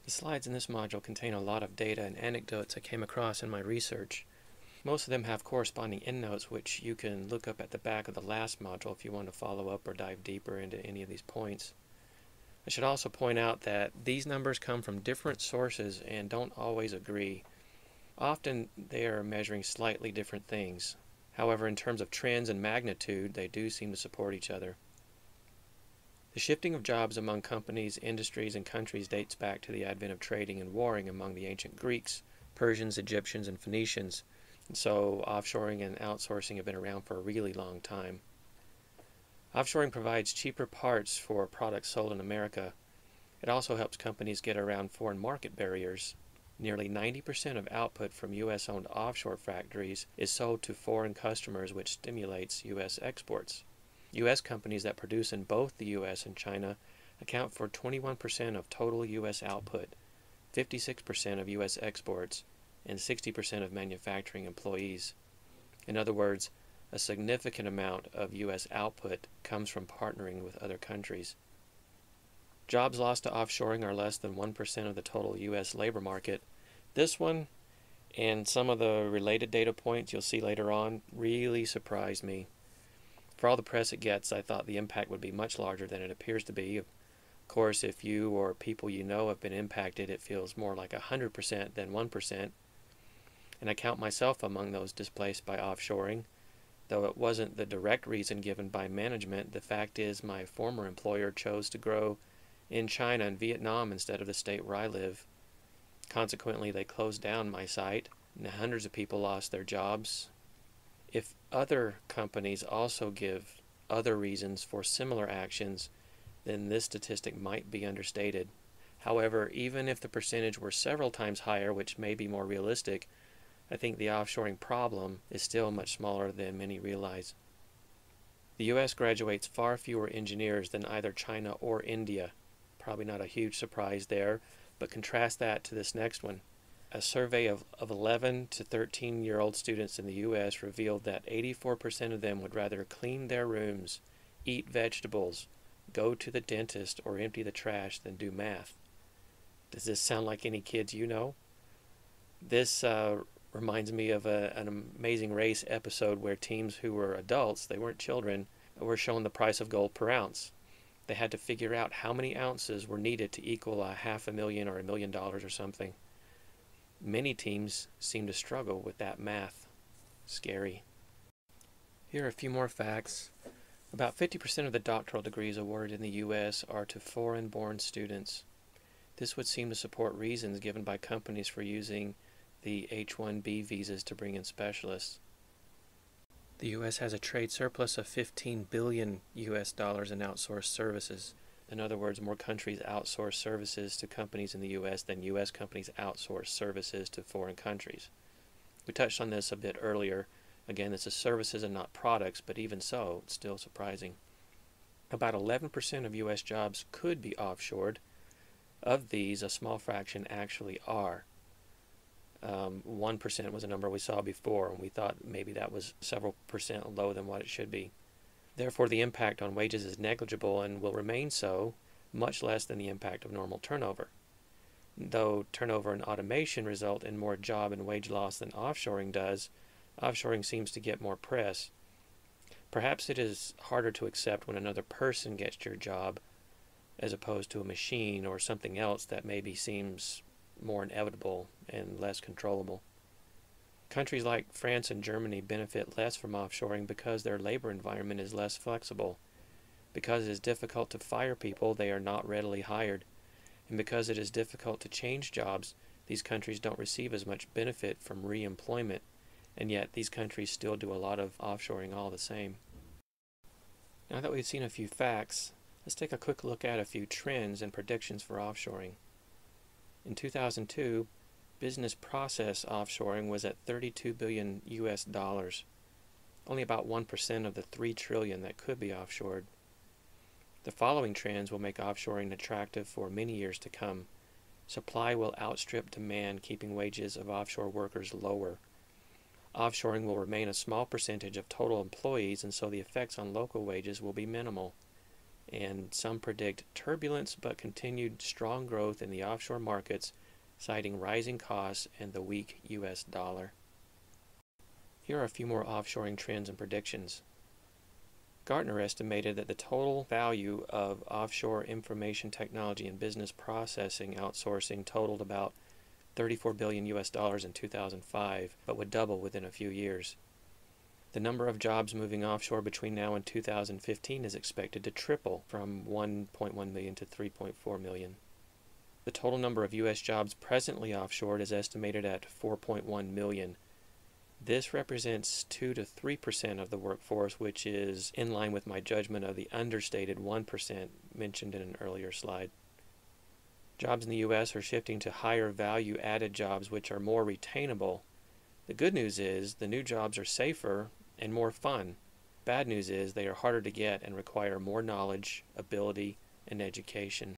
The slides in this module contain a lot of data and anecdotes I came across in my research. Most of them have corresponding endnotes which you can look up at the back of the last module if you want to follow up or dive deeper into any of these points. I should also point out that these numbers come from different sources and don't always agree. Often they are measuring slightly different things. However, in terms of trends and magnitude, they do seem to support each other. The shifting of jobs among companies, industries, and countries dates back to the advent of trading and warring among the ancient Greeks, Persians, Egyptians, and Phoenicians. And so offshoring and outsourcing have been around for a really long time. Offshoring provides cheaper parts for products sold in America. It also helps companies get around foreign market barriers. Nearly 90% of output from U.S.-owned offshore factories is sold to foreign customers, which stimulates U.S. exports. U.S. companies that produce in both the U.S. and China account for 21% of total U.S. output, 56% of U.S. exports, and 60% of manufacturing employees. In other words, a significant amount of U.S. output comes from partnering with other countries. Jobs lost to offshoring are less than 1% of the total U.S. labor market. This one, and some of the related data points you'll see later on, really surprised me. For all the press it gets, I thought the impact would be much larger than it appears to be. Of course, if you or people you know have been impacted, it feels more like 100% than 1%. And I count myself among those displaced by offshoring. Though it wasn't the direct reason given by management, the fact is my former employer chose to grow in China and Vietnam instead of the state where I live. Consequently, they closed down my site, and hundreds of people lost their jobs. If other companies also give other reasons for similar actions, then this statistic might be understated. However, even if the percentage were several times higher, which may be more realistic, I think the offshoring problem is still much smaller than many realize. The U.S. graduates far fewer engineers than either China or India. Probably not a huge surprise there, but contrast that to this next one. A survey of 11 to 13-year-old students in the U.S. revealed that 84% of them would rather clean their rooms, eat vegetables, go to the dentist, or empty the trash than do math. Does this sound like any kids you know? This reminds me of an Amazing Race episode where teams who were adults, they weren't children, were shown the price of gold per ounce. They had to figure out how many ounces were needed to equal $500,000 or $1 million or something. Many teams seem to struggle with that math. Scary. Here are a few more facts. About 50% of the doctoral degrees awarded in the U.S. are to foreign-born students. This would seem to support reasons given by companies for using the H-1B visas to bring in specialists. The U.S. has a trade surplus of $15 billion in outsourced services. In other words, more countries outsource services to companies in the U.S. than U.S. companies outsource services to foreign countries. We touched on this a bit earlier. Again, this is services and not products, but even so, it's still surprising. About 11% of U.S. jobs could be offshored. Of these, a small fraction actually are. 1% was a number we saw before, and we thought maybe that was several percent lower than what it should be. Therefore, the impact on wages is negligible and will remain so, much less than the impact of normal turnover. Though turnover and automation result in more job and wage loss than offshoring does, offshoring seems to get more press. Perhaps it is harder to accept when another person gets your job as opposed to a machine or something else that maybe seems more inevitable and less controllable. Countries like France and Germany benefit less from offshoring because their labor environment is less flexible. Because it is difficult to fire people, they are not readily hired. And because it is difficult to change jobs, these countries don't receive as much benefit from re-employment, and yet these countries still do a lot of offshoring all the same. Now that we've seen a few facts, let's take a quick look at a few trends and predictions for offshoring. In 2002, business process offshoring was at $32 billion US dollars, only about 1% of the $3 trillion that could be offshored. The following trends will make offshoring attractive for many years to come. Supply will outstrip demand, keeping wages of offshore workers lower. Offshoring will remain a small percentage of total employees, and so the effects on local wages will be minimal. and some predict turbulence but continued strong growth in the offshore markets, citing rising costs and the weak U.S. dollar. Here are a few more offshoring trends and predictions. Gartner estimated that the total value of offshore information technology and business processing outsourcing totaled about $34 billion in 2005, but would double within a few years. The number of jobs moving offshore between now and 2015 is expected to triple from 1.1 million to 3.4 million. The total number of U.S. jobs presently offshored is estimated at 4.1 million. This represents 2 to 3% of the workforce, which is in line with my judgment of the understated 1% mentioned in an earlier slide. Jobs in the U.S. are shifting to higher value added jobs which are more retainable. The good news is the new jobs are safer and more fun. Bad news is they are harder to get and require more knowledge, ability, and education.